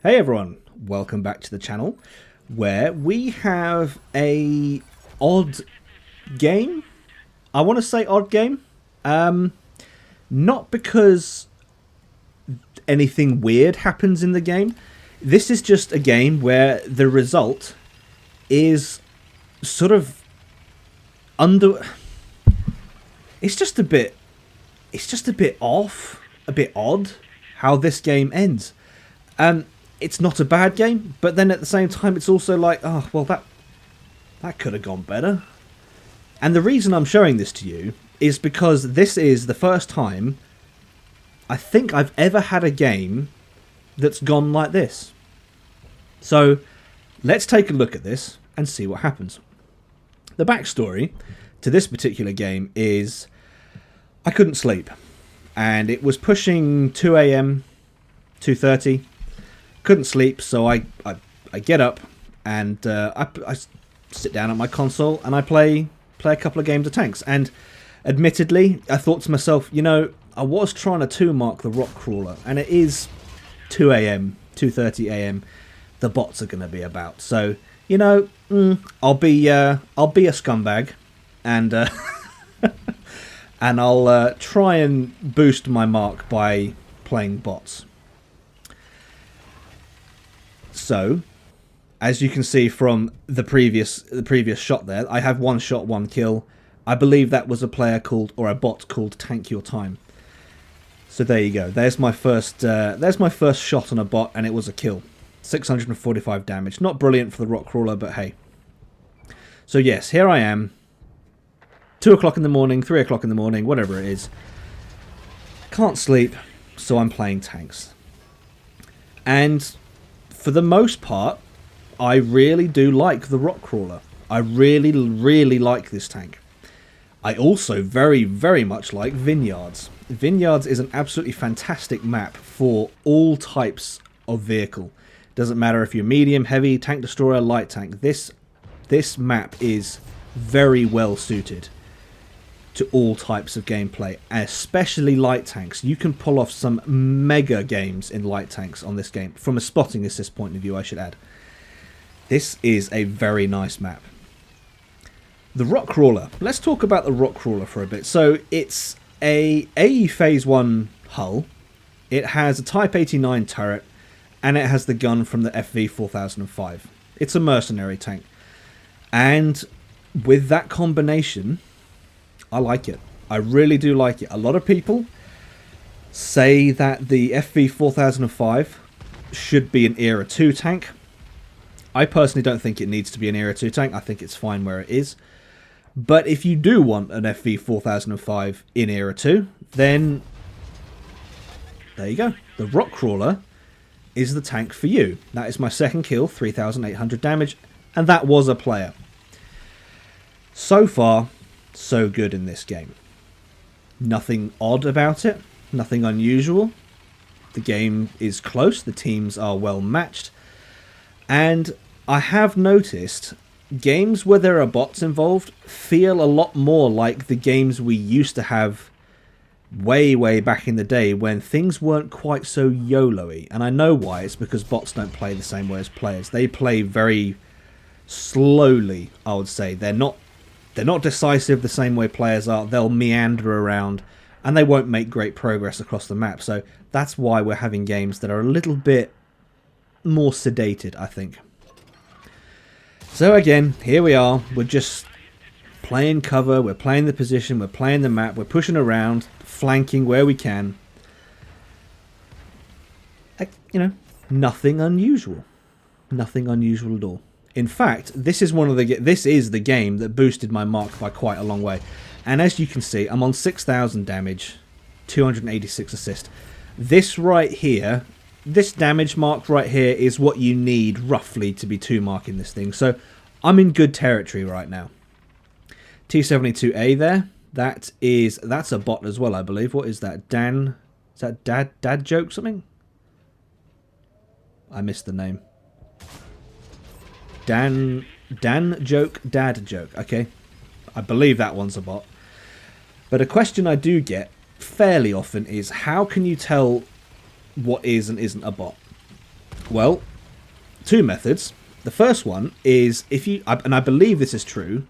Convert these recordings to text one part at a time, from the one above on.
Hey everyone, welcome back to the channel where we have a odd game. I want to say odd game. Not because anything weird happens in the game. This is just a game where the result is sort of under... It's just a bit off, a bit odd how this game ends. It's not a bad game, but then at the same time it's also like, oh, well, that could have gone better. And the reason I'm showing this to you is because this is the first time I think I've ever had a game that's gone like this. So let's take a look at this and see what happens. The backstory to this particular game is I couldn't sleep, and it was pushing 2 a.m, 2:30. Couldn't sleep, so I get up and I sit down at my console and I play a couple of games of tanks. And admittedly, I thought to myself, you know, I was trying to 2-mark the rock crawler, and it is 2 a.m, 2:30 a.m. The bots are going to be about, so you know, I'll be a scumbag, and and I'll try and boost my mark by playing bots. So, as you can see from the previous shot there, I have 1 shot, 1 kill. I believe that was a player called, or a bot called Tank Your Time. So there you go. There's my first shot on a bot, and it was a kill. 645 damage. Not brilliant for the rock crawler, but hey. So yes, here I am. 2 o'clock in the morning, 3 o'clock in the morning, whatever it is. Can't sleep, so I'm playing tanks. And for the most part, I really do like the rock crawler. I really like this tank. I also very much like Vineyards. Vineyards is an absolutely fantastic map for all types of vehicle. Doesn't matter if you're medium, heavy, tank destroyer, light tank. This map is very well suited to all types of gameplay, especially light tanks. You can pull off some mega games in light tanks on this game, from a spotting assist point of view, I should add. This is a very nice map. The rock crawler. Let's talk about the rock crawler for a bit. So it's a AE Phase 1 hull. It has a Type 89 turret, and it has the gun from the FV 4005. It's a mercenary tank. And with that combination, I like it. I really do like it. A lot of people say that the FV 4005 should be an Era 2 tank. I personally don't think it needs to be an Era 2 tank. I think it's fine where it is. But if you do want an FV 4005 in Era 2, then there you go. The rock crawler is the tank for you. That is my second kill, 3,800 damage, and that was a player. So far, so good in this game. Nothing odd about it, nothing unusual. The game is close, the teams are well matched, and I have noticed games where there are bots involved feel a lot more like the games we used to have way back in the day, when things weren't quite so YOLO-y. And I know why. It's because bots don't play the same way as players. They play very slowly, I would say. They're not decisive the same way players are. They'll meander around, and they won't make great progress across the map. So that's why we're having games that are a little bit more sedated, I think. So again, here we are. We're just playing cover. We're playing the position. We're playing the map. We're pushing around, flanking where we can. You know, nothing unusual. Nothing unusual at all. In fact, this is the game that boosted my mark by quite a long way. And as you can see, I'm on 6,000 damage, 286 assist. This right here, this damage mark right here is what you need roughly to be 2-marking this thing. So I'm in good territory right now. T72A there. That's a bot as well, I believe. What is that? Dan? Is that dad joke something? I missed the name. Dan joke, dad joke. Okay, I believe that one's a bot. But a question I do get fairly often is, how can you tell what is and isn't a bot? Well, two methods. The first one is if you, and I believe this is true,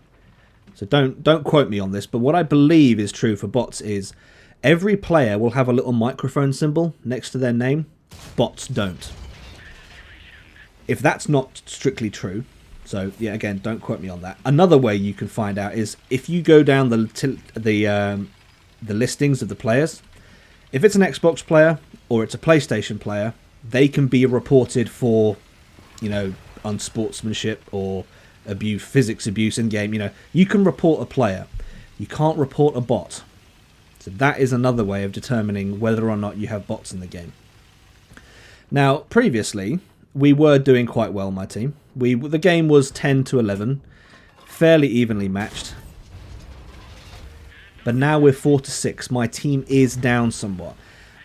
so don't quote me on this, but what I believe is true for bots is every player will have a little microphone symbol next to their name. Bots don't. If that's not strictly true, so yeah, again, don't quote me on that. Another way you can find out is if you go down the listings of the players. If it's an Xbox player or it's a PlayStation player, they can be reported for, you know, unsportsmanship or abuse, physics abuse in game. You know, you can report a player. You can't report a bot. So that is another way of determining whether or not you have bots in the game. Now, previously, we were doing quite well, my team. The game was 10 to 11, fairly evenly matched. But now we're 4 to 6. My team is down somewhat.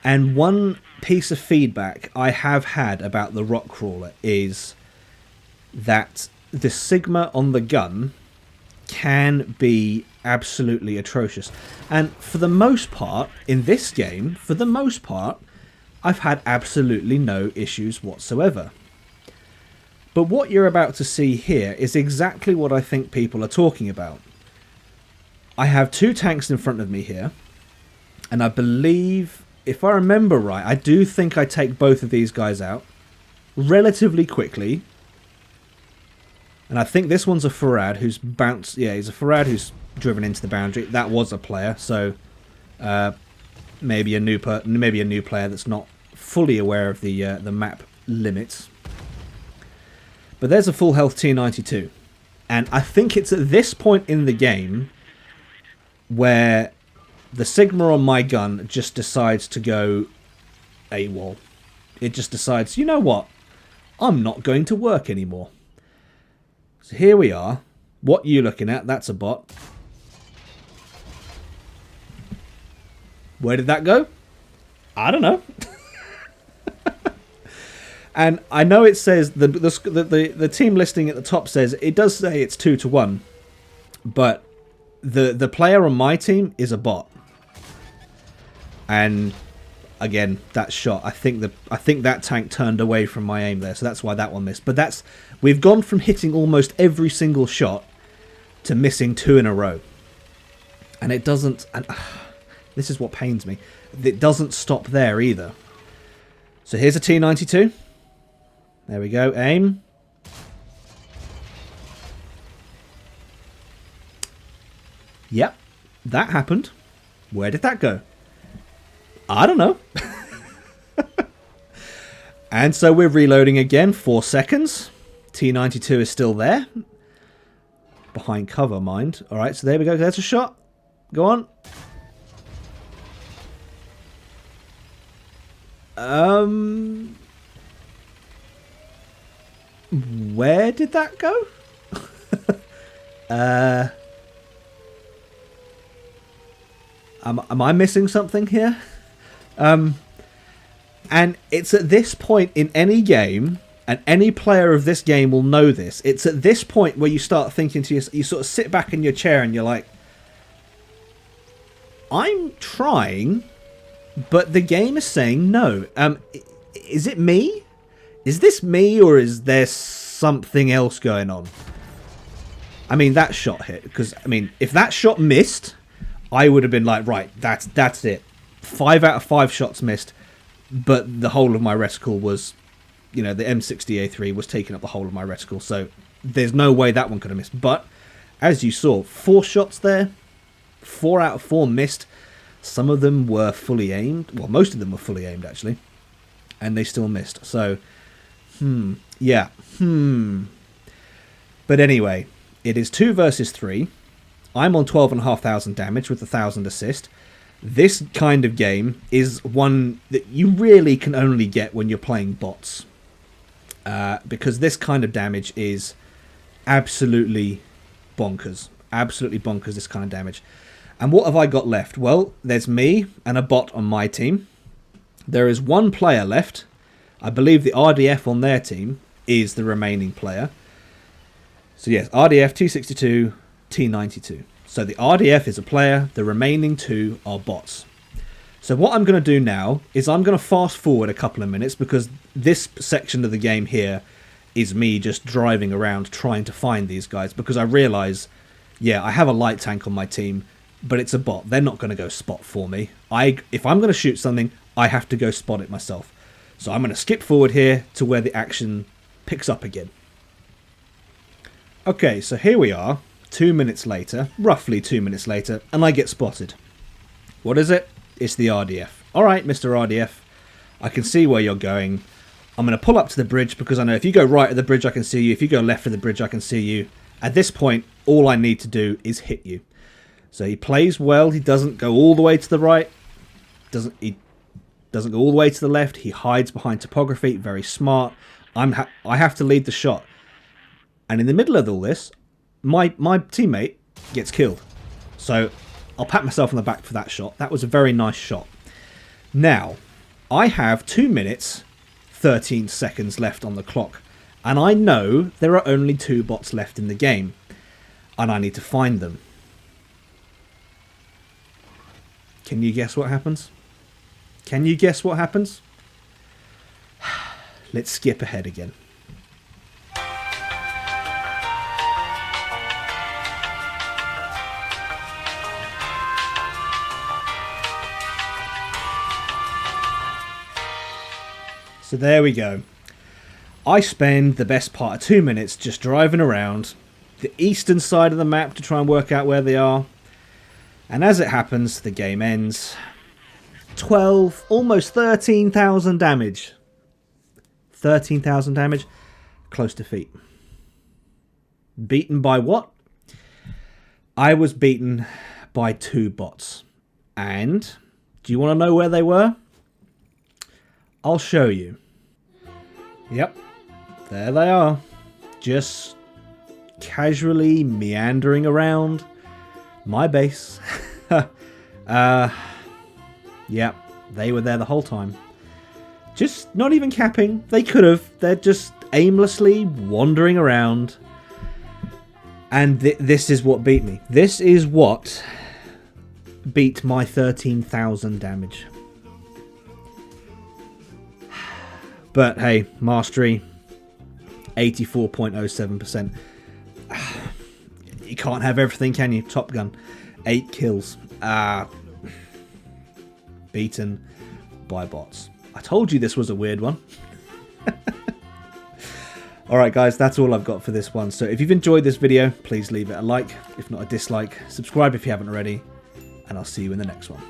And one piece of feedback I have had about the Rock Crawler is that the Sigma on the gun can be absolutely atrocious. And for the most part, in this game, for the most part, I've had absolutely no issues whatsoever. But what you're about to see here is exactly what I think people are talking about. I have two tanks in front of me here, and I believe, if I remember right, I do think I take both of these guys out relatively quickly. And I think this one's a Farad who's bounced. Yeah, he's a Farad who's driven into the boundary. That was a player, so maybe a new player that's not fully aware of the map limits. But there's a full health T92, and I think it's at this point in the game where the Sigma on my gun just decides to go AWOL. It just decides, you know what? I'm not going to work anymore. So here we are. What are you looking at? That's a bot. Where did that go? I don't know. And I know it says the team listing at the top says it does say it's 2 to 1, but the player on my team is a bot. And again, that shot, I think that tank turned away from my aim there, so that's why that one missed. But we've gone from hitting almost every single shot to missing 2 in a row. And it doesn't, and this is what pains me, it doesn't stop there either. So here's a T92. There we go, aim. Yep, that happened. Where did that go? I don't know. And so we're reloading again, 4 seconds. T92 is still there. Behind cover, mind. Alright, so there we go. There's a shot. Go on. Where did that go? Am I missing something here? And it's at this point in any game, and any player of this game will know this, it's at this point where you start thinking to yourself, you sort of sit back in your chair and you're like, I'm trying, but the game is saying no. Is it me? Is this me, or is there something else going on? I mean, that shot hit, because, I mean, if that shot missed, I would have been like, right, that's it. 5 out of 5 shots missed, but the whole of my reticle was, you know, the M60A3 was taking up the whole of my reticle, so there's no way that one could have missed. But, as you saw, 4 shots there, 4 out of 4 missed. Some of them were fully aimed. Well, most of them were fully aimed, actually. And they still missed. So, yeah. But anyway, it is 2 versus 3. I'm on 12,500 damage with 1,000 assist. This kind of game is one that you really can only get when you're playing bots. Because this kind of damage is absolutely bonkers. Absolutely bonkers, this kind of damage. And what have I got left? Well, there's me and a bot on my team. There is one player left. I believe the RDF on their team is the remaining player. So yes, RDF, T62, T92. So the RDF is a player, the remaining 2 are bots. So what I'm going to do now is I'm going to fast forward a couple of minutes, because this section of the game here is me just driving around trying to find these guys, because I realise, yeah, I have a light tank on my team, but it's a bot. They're not going to go spot for me. If I'm going to shoot something, I have to go spot it myself. So I'm going to skip forward here to where the action picks up again. Okay, so here we are, 2 minutes later, roughly 2 minutes later, and I get spotted. What is it? It's the RDF. Alright, Mr. RDF, I can see where you're going. I'm going to pull up to the bridge, because I know if you go right at the bridge I can see you, if you go left of the bridge I can see you. At this point, all I need to do is hit you. So he plays well, he doesn't go all the way to the right, he doesn't go all the way to the left, he hides behind topography, very smart. I have to lead the shot. And in the middle of all this, my teammate gets killed. So I'll pat myself on the back for that shot. That was a very nice shot. Now, I have 2 minutes, 13 seconds left on the clock. And I know there are only 2 bots left in the game. And I need to find them. Can you guess what happens? Can you guess what happens? Let's skip ahead again. So there we go. I spend the best part of 2 minutes just driving around the eastern side of the map to try and work out where they are. And as it happens, the game ends. 12, almost 13,000 damage. 13,000 damage. Close defeat. Beaten by what? I was beaten by 2 bots. And do you want to know where they were? I'll show you. Yep. There they are. Just casually meandering around my base. Yeah, they were there the whole time. Just not even capping. They could have. They're just aimlessly wandering around. And this is what beat me. This is what beat my 13,000 damage. But hey, mastery, 84.07%. You can't have everything, can you? Top Gun, 8 kills. Beaten by bots. I told you this was a weird one. Alright guys, that's all I've got for this one. So if you've enjoyed this video, please leave it a like. If not a dislike. Subscribe if you haven't already. And I'll see you in the next one.